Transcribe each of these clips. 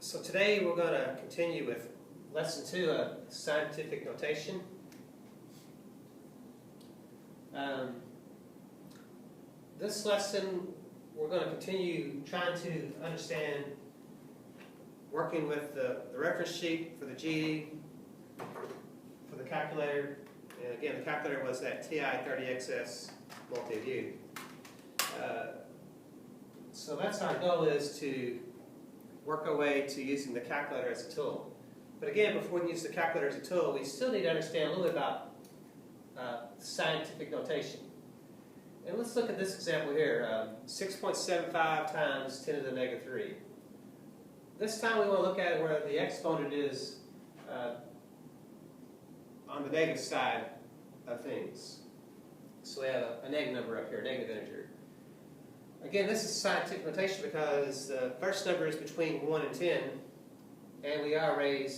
So today we're going to continue with lesson 2 of scientific notation. This lesson we're going to continue trying to understand working with the reference sheet for the GED, for the calculator. And again, the calculator was that TI-30XS multi-view. So that's our goal, is to work our way to using the calculator as a tool. But again, before we use the calculator as a tool, we still need to understand a little bit about scientific notation. And let's look at this example here, 6.75 times 10 to the negative 3. This time we want to look at it where the exponent is on the negative side of things. So we have a negative number up here, a negative integer. Again, this is scientific notation because the first number is between 1 and 10, and we have a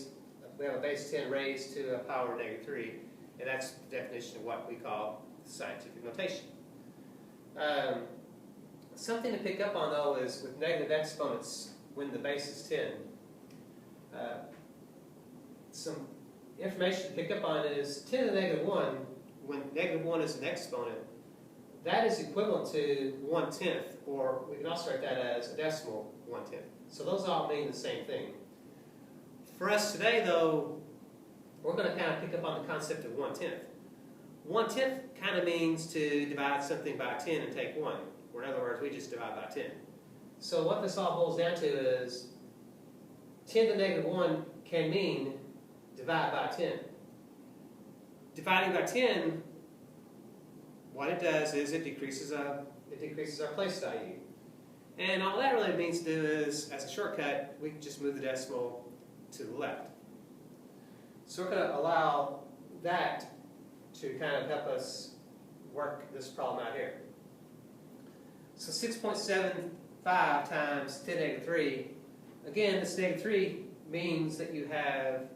base 10 raised to a power of negative 3, and that's the definition of what we call scientific notation. Something to pick up on, though, is with negative exponents when the base is 10. Some information to pick up on is 10 to the negative 1, when negative 1 is an exponent, that is equivalent to 1/10, or we can also write that as a decimal 1/10. So those all mean the same thing. For us today, though, we're going to kind of pick up on the concept of 1/10. 1/10 kind of means to divide something by 10 and take 1. Or in other words, we just divide by 10. So what this all boils down to is 10 to the negative 1 can mean divide by 10. Dividing by 10, what it does is it decreases our place value. And all that really means to do is, as a shortcut, we can just move the decimal to the left. So we're going to allow that to kind of help us work this problem out here. So 6.75 times 10 to the negative 3. Again, this negative 3 means that you have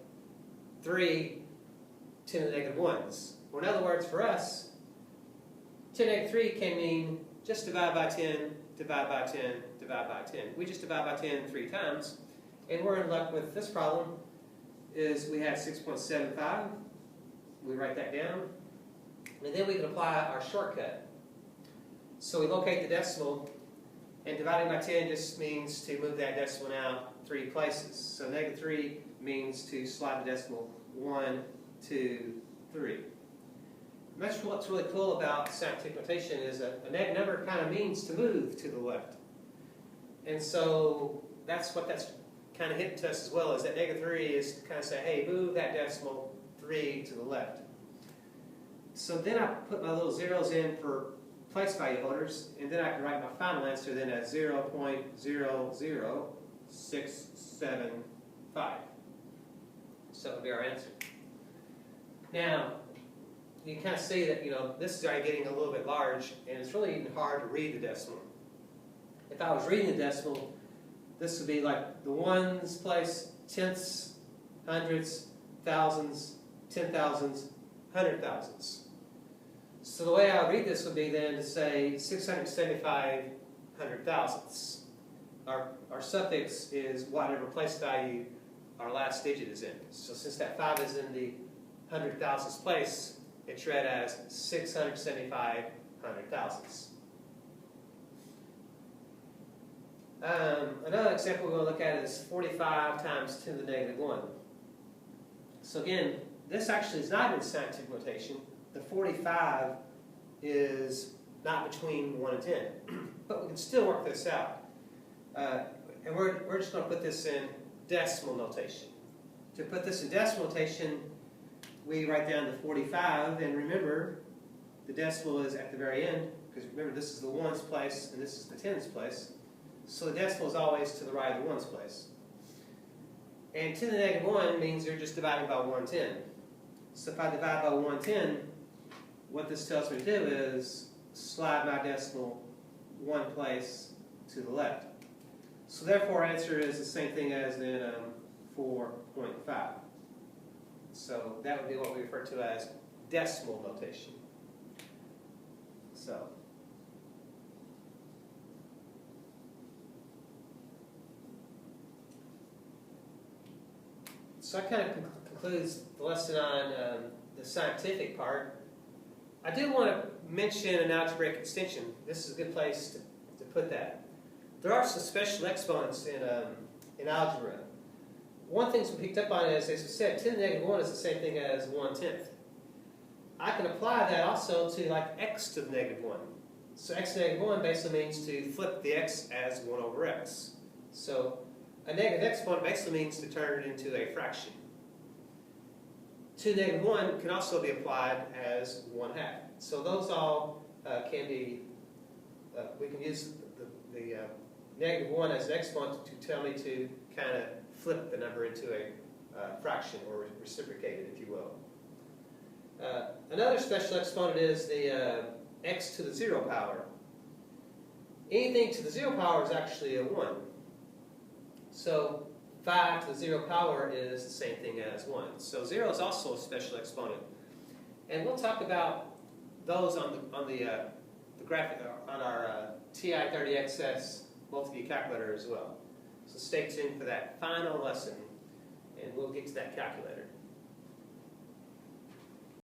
3 10 to the negative 1s. Or in other words, for us, 10 to the negative 3 can mean just divide by 10, divide by 10, divide by 10. We just divide by 10 3 times. And we're in luck with this problem, is we have 6.75. We write that down. And then we can apply our shortcut. So we locate the decimal, and dividing by 10 just means to move that decimal now 3 places. So negative 3 means to slide the decimal 1, 2, 3. That's what's really cool about scientific notation, is a negative number kind of means to move to the left. And so that's what that's kind of hitting to us as well, is that negative 3 is to kind of say, hey, move that decimal 3 to the left. So then I put my little zeros in for place value holders, and then I can write my final answer then as 0.00675. So that would be our answer. Now, you can kind of see that, this is already getting a little bit large, and it's really even hard to read the decimal. If I was reading the decimal, this would be like the ones place, tenths, hundreds, thousands, 10,000s, 100,000s. So the way I would read this would be then to say 675 100,000ths. Our suffix is whatever place value our last digit is in. So since that 5 is in the 100,000ths place, it's read as 675 100,000ths. Another example we're going to look at is 45 times 10 to the negative 1. So again, this actually is not in scientific notation. The 45 is not between 1 and 10. But we can still work this out. And we're just going to put this in decimal notation. To put this in decimal notation, we write down the 45, and remember, the decimal is at the very end, because remember, this is the ones place, and this is the tens place. So the decimal is always to the right of the ones place. And 10 to the negative 1 means you're just dividing by 1/10. So if I divide by 1/10, what this tells me to do is slide my decimal 1 place to the left. So therefore, our answer is the same thing as then 4.5. So that would be what we refer to as decimal notation. So So that kind of concludes the lesson on the scientific part. I do want to mention an algebraic extension. This is a good place to put that. There are some special exponents in algebra. One thing we picked up on is, as we said, 10 to the negative 1 is the same thing as 1/10. I can apply that also to like x to the negative 1. So x to the negative 1 basically means to flip the x as 1 over x. So a negative exponent basically means to turn it into a fraction. 2 to the negative 1 can also be applied as 1/2. So those all can be, we can use the negative 1 as an exponent to tell me to kind of flip the number into a fraction, or reciprocate it, if you will. Another special exponent is the x to the 0 power. Anything to the 0 power is actually a 1. So 5 to the 0 power is the same thing as 1. So 0 is also a special exponent. And we'll talk about those on the graphic on our TI-30XS multiview calculator as well. So stay tuned for that final lesson, and we'll get to that calculator.